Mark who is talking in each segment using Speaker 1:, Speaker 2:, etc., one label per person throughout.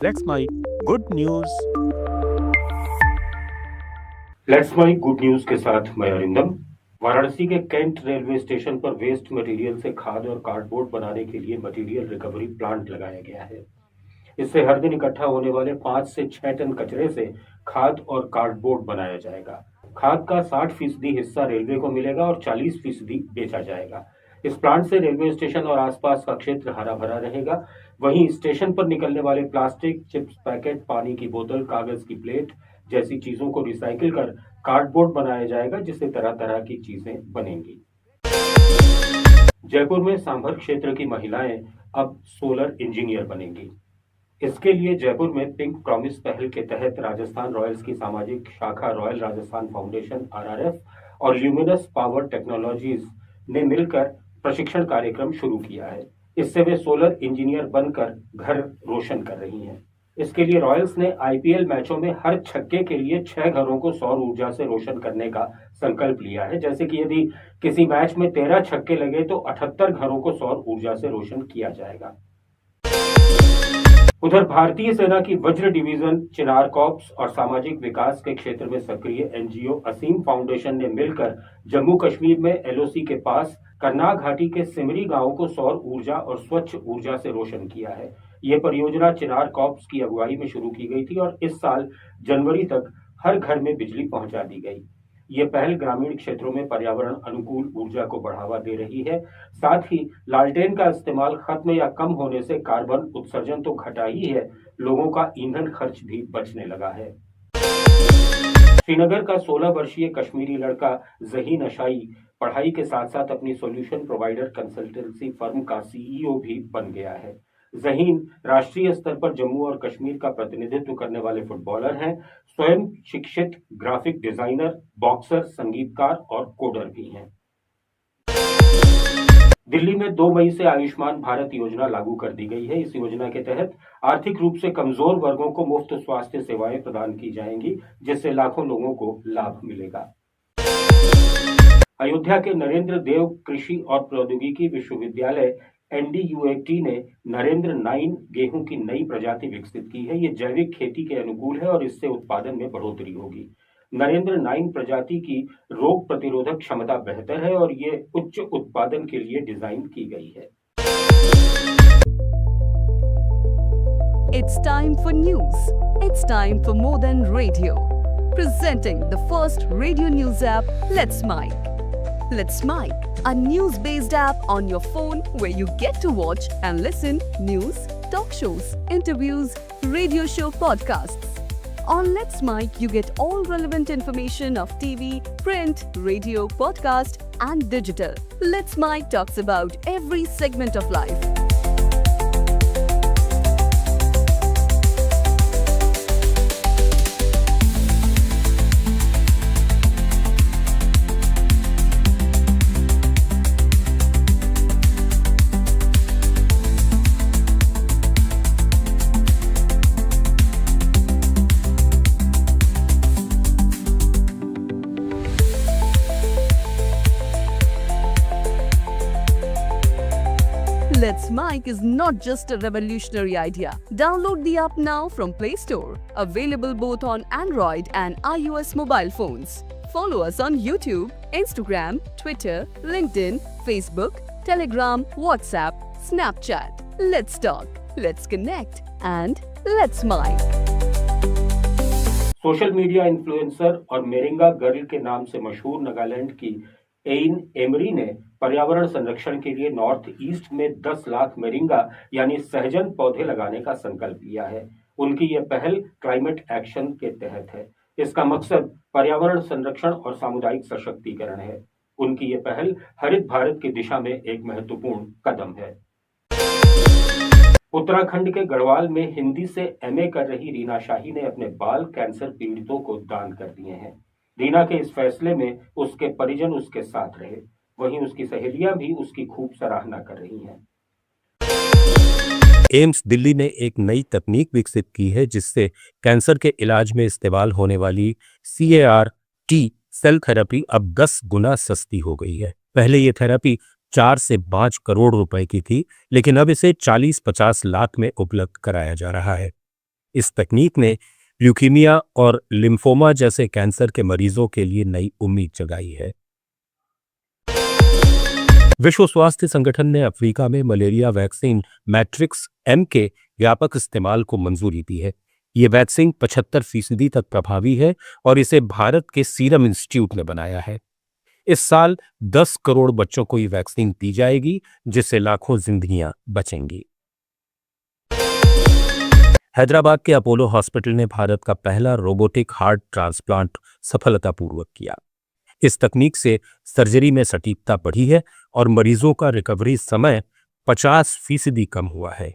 Speaker 1: Let's My Good News.
Speaker 2: Let's my good news के साथ मैं अरिंदम। वाराणसी के कैंट रेलवे स्टेशन पर वेस्ट मटेरियल से खाद और कार्डबोर्ड बनाने के लिए मटेरियल रिकवरी प्लांट लगाया गया है। इससे हर दिन इकट्ठा होने वाले 5 से 6 टन कचरे से खाद और कार्डबोर्ड बनाया जाएगा। खाद का 60% हिस्सा रेलवे को मिलेगा और 40% बेचा जाएगा। इस प्लांट से रेलवे स्टेशन और आसपास का क्षेत्र हरा भरा रहेगा। वहीं स्टेशन पर निकलने वाले प्लास्टिक, चिप्स पैकेट, पानी की बोतल, कागज की प्लेट जैसी चीजों को रिसाइकिल कर कार्डबोर्ड बनाया जाएगा, जिससे तरह तरह की चीजें बनेंगी। जयपुर में सांभर क्षेत्र की महिलाएं अब सोलर इंजीनियर बनेंगी। इसके लिए जयपुर में पिंक प्रॉमिस पहल के तहत राजस्थान रॉयल्स की सामाजिक शाखा रॉयल राजस्थान फाउंडेशन RRF और ल्यूमिनस पावर टेक्नोलॉजीज ने मिलकर प्रशिक्षण कार्यक्रम शुरू किया है। इससे वे सोलर इंजीनियर बनकर घर रोशन कर रही हैं। इसके लिए रॉयल्स ने IPL मैचों में हर छक्के के लिए 6 घरों को सौर ऊर्जा से रोशन करने का संकल्प लिया है। जैसे कि यदि किसी मैच में 13 छक्के लगे तो 78 घरों को सौर ऊर्जा से रोशन किया जाएगा। उधर भारतीय सेना की वज्र डिवीजन, चिनार कॉर्प्स और सामाजिक विकास के क्षेत्र में सक्रिय NGO असीम फाउंडेशन ने मिलकर जम्मू कश्मीर में LOC के पास करनाल घाटी के सिमरी गांव को सौर ऊर्जा और स्वच्छ ऊर्जा से रोशन किया है। यह परियोजना चिनार कॉर्प्स की अगुवाई में शुरू की गई थी और इस साल जनवरी तक हर घर में बिजली पहुंचा दी गई। ये पहल ग्रामीण क्षेत्रों में पर्यावरण अनुकूल ऊर्जा को बढ़ावा दे रही है। साथ ही लालटेन का इस्तेमाल खत्म या कम होने से कार्बन उत्सर्जन तो घटा ही है, लोगों का ईंधन खर्च भी बचने लगा है। श्रीनगर का 16 वर्षीय कश्मीरी लड़का ज़हीन अशाई पढ़ाई के साथ साथ अपनी सॉल्यूशन प्रोवाइडर कंसल्टेंसी फर्म का CEO भी बन गया है। ज़हीन राष्ट्रीय स्तर पर जम्मू और कश्मीर का प्रतिनिधित्व करने वाले फुटबॉलर हैं। स्वयं शिक्षित ग्राफिक डिजाइनर, बॉक्सर, संगीतकार और कोडर भी हैं। दिल्ली में 2 मई से आयुष्मान भारत योजना लागू कर दी गई है। इस योजना के तहत आर्थिक रूप से कमजोर वर्गों को मुफ्त स्वास्थ्य सेवाएं प्रदान की जाएंगी, जिससे लाखों लोगों को लाभ मिलेगा। अयोध्या के नरेंद्र देव कृषि और प्रौद्योगिकी विश्वविद्यालय NDUAT ने नरेंद्र 9 गेहूं की नई प्रजाति विकसित की है। ये जैविक खेती के अनुकूल है और इससे उत्पादन में बढ़ोतरी होगी। नरेंद्र 9 प्रजाति की रोग प्रतिरोधक क्षमता बेहतर है और ये उच्च उत्पादन के लिए डिजाइन की गई है।
Speaker 3: It's time for news. It's time for more than radio. Presenting the first radio news app, Let's Mike. Let's Mike, a news-based app on your phone where you get to watch and listen news, talk shows, interviews, radio show podcasts. On Let's Mike, you get all relevant information of TV, print, radio, podcast, and digital. Let's Mike talks about every segment of life. Let's Mike is not just a revolutionary idea. Download the app now from Play Store. Available both on Android and iOS mobile phones. Follow us on YouTube, Instagram, Twitter, LinkedIn, Facebook, Telegram, WhatsApp, Snapchat. Let's talk, let's connect, and let's Mike.
Speaker 2: Social media influencer और मेरिंगा girl के नाम से मशहूर नागालैंड की एइन emery ने पर्यावरण संरक्षण के लिए नॉर्थ ईस्ट में 10 लाख मेरिंगा यानी सहजन पौधे लगाने का संकल्प लिया है। उनकी यह पहल क्लाइमेट एक्शन के तहत है। इसका मकसद पर्यावरण संरक्षण और सामुदायिक सशक्तिकरण है। उनकी यह पहल हरित भारत की दिशा में एक महत्वपूर्ण कदम है। उत्तराखंड के गढ़वाल में हिंदी से MA कर रही रीना शाही ने अपने बाल कैंसर पीड़ितों को दान कर दिए हैं। रीना के इस फैसले में उसके परिजन उसके साथ रहे, वहीं उसकी सहेलियां भी उसकी खूब सराहना कर रही हैं।
Speaker 1: एम्स दिल्ली ने एक नई तकनीक विकसित की है जिससे कैंसर के इलाज में इस्तेमाल होने वाली CAR-T सेल थेरेपी अब 10 गुना सस्ती हो गई है। पहले ये थेरेपी 4 से 5 करोड़ रुपए की थी, लेकिन अब इसे 40-50 लाख में उपलब्ध कराया जा रहा है। इस तकनीक ने ल्यूकीमिया और लिम्फोमा जैसे कैंसर के मरीजों के लिए नई उम्मीद जगाई है। विश्व स्वास्थ्य संगठन ने अफ्रीका में मलेरिया वैक्सीन मैट्रिक्स एम के व्यापक इस्तेमाल को मंजूरी दी है। ये वैक्सीन 75% तक प्रभावी है और इसे भारत के सीरम इंस्टीट्यूट ने बनाया है। इस साल 10 करोड़ बच्चों को ये वैक्सीन दी जाएगी, जिससे लाखों जिंदगियां बचेंगी। हैदराबाद के अपोलो हॉस्पिटल ने भारत का पहला रोबोटिक हार्ट ट्रांसप्लांट सफलतापूर्वक किया। इस तकनीक से सर्जरी में सटीकता बढ़ी है और मरीजों का रिकवरी समय 50% कम हुआ है।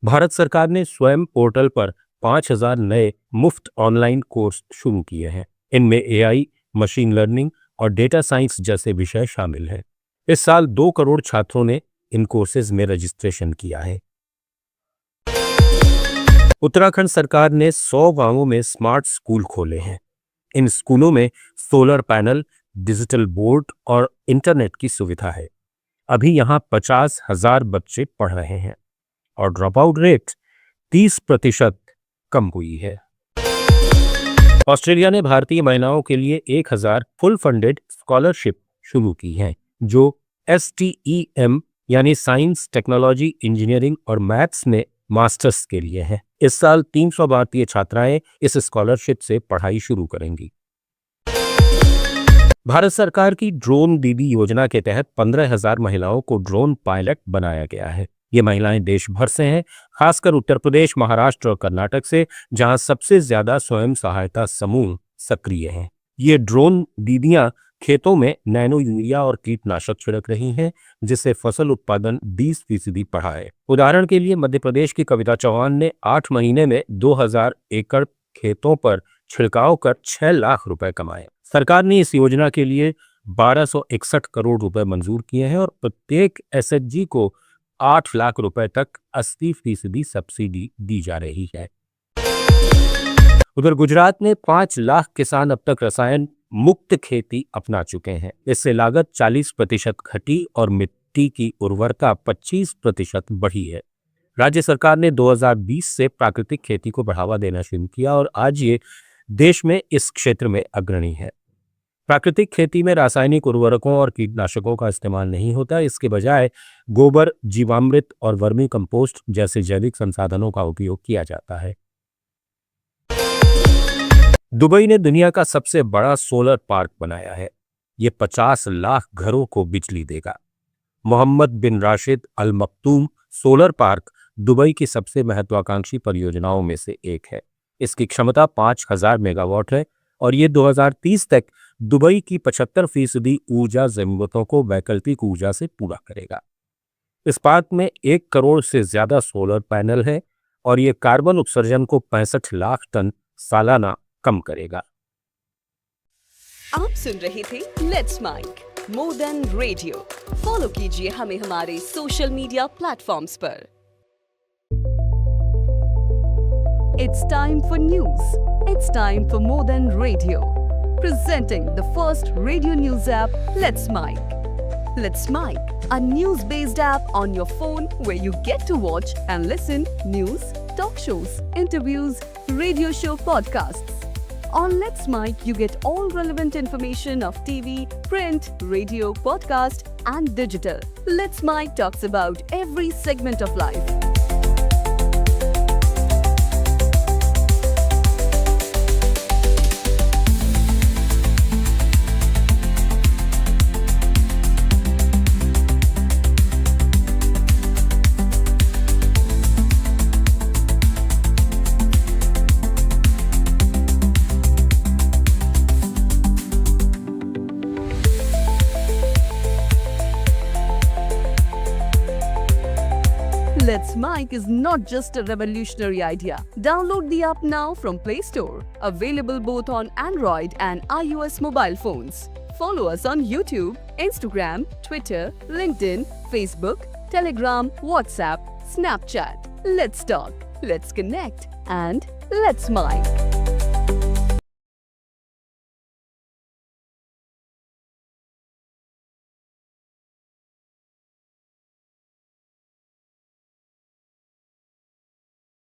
Speaker 1: भारत सरकार ने स्वयं पोर्टल पर 5000 नए मुफ्त ऑनलाइन कोर्स शुरू किए हैं। इनमें AI, मशीन लर्निंग और डेटा साइंस जैसे विषय शामिल हैं। इस साल 2 करोड़ छात्रों ने इन कोर्सेज में रजिस्ट्रेशन किया है। उत्तराखंड सरकार ने 100 गांवों में स्मार्ट स्कूल खोले हैं। इन स्कूलों में सोलर पैनल, डिजिटल बोर्ड और इंटरनेट की सुविधा है। अभी यहां 50,000 बच्चे पढ़ रहे हैं और ड्रॉप आउट रेट 30% कम हुई है। ऑस्ट्रेलिया ने भारतीय महिलाओं के लिए 1000 फुल फंडेड स्कॉलरशिप शुरू की हैं, जो STEM यानी साइंस, टेक्नोलॉजी, इंजीनियरिंग और मैथ्स में मास्टर्स के लिए है। इस साल 300 भारतीय छात्राएं इस स्कॉलरशिप से पढ़ाई शुरू करेंगी। भारत सरकार की ड्रोन दीदी योजना के तहत 15,000 महिलाओं को ड्रोन पायलट बनाया गया है। ये महिलाएं देश भर से हैं, खासकर उत्तर प्रदेश, महाराष्ट्र और कर्नाटक से, जहां सबसे ज्यादा स्वयं सहायता समूह सक्रिय हैं। ये ड्रोन दीदियां खेतों में नैनो यूरिया और कीटनाशक छिड़क रही हैं, जिससे फसल उत्पादन 20% बढ़ा है। उदाहरण के लिए मध्य प्रदेश की कविता चौहान ने 8 महीने में 2000 एकड़ खेतों पर छिड़काव कर 6 लाख रुपए कमाए। सरकार ने इस योजना के लिए 1261 करोड़ रुपए मंजूर किए हैं और प्रत्येक SHG को 8 लाख रुपए तक 80% सब्सिडी दी जा रही है। उधर गुजरात में 5 लाख किसान अब तक रसायन मुक्त खेती अपना चुके हैं। इससे लागत 40% घटी और मिट्टी की उर्वरता 25% बढ़ी है। राज्य सरकार ने 2020 से प्राकृतिक खेती को बढ़ावा देना शुरू किया और आज ये देश में इस क्षेत्र में अग्रणी है। प्राकृतिक खेती में रासायनिक उर्वरकों और कीटनाशकों का इस्तेमाल नहीं होता। इसके बजाय गोबर, जीवामृत और वर्मी कंपोस्ट जैसे जैविक संसाधनों का उपयोग किया जाता है। दुबई ने दुनिया का सबसे बड़ा सोलर पार्क बनाया है। ये 50 लाख घरों को बिजली देगा। मोहम्मद बिन राशिद अल मक्तूम सोलर पार्क दुबई की सबसे महत्वाकांक्षी परियोजनाओं में से एक है। इसकी क्षमता 5000 मेगावाट है और ये 2030 तक दुबई की 75% ऊर्जा जरूरतों को वैकल्पिक ऊर्जा से पूरा करेगा। इस पार्क में 1 करोड़ से ज्यादा सोलर पैनल है और ये कार्बन उत्सर्जन को 65 लाख टन सालाना कम करेगा।
Speaker 3: आप सुन रहे थे let's mike more than radio. Follow कीजिए हमें हमारे सोशल मीडिया प्लेटफॉर्म्स पर। It's time for news. It's time for more than radio. Presenting the first radio news app, Let's Mic. Let's Mic, a news-based app on your phone where you get to watch and listen news, talk shows, interviews, radio show podcasts. On Let's Mic, you get all relevant information of TV, print, radio, podcast, and digital. Let's Mic talks about every segment of life. Let's Mic is not just a revolutionary idea. Download the app now from Play Store. Available both on Android and iOS mobile phones. Follow us on YouTube, Instagram, Twitter, LinkedIn, Facebook, Telegram, WhatsApp, Snapchat. Let's talk, let's connect, and let's Mic.